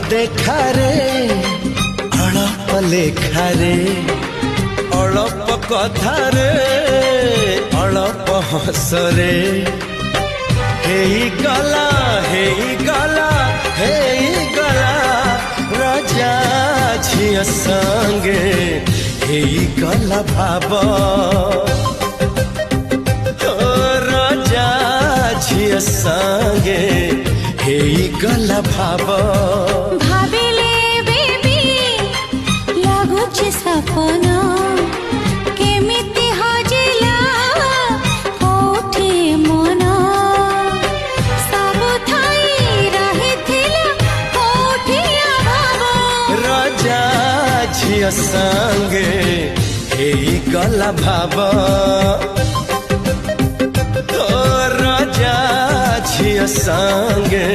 देखा रे अड़प लेखा रे अड़प कथा रे अड़प हस रे गला राजा झिया संगे गला भाव राजा झिया संगे गला भाव भाविले बेबी लाଗୁଛି सपना केमिति हजिला कोठी मन सब थाई रहिथिला कोठी अभाव राजा झिया संगे गला भाव राजा झिया संगे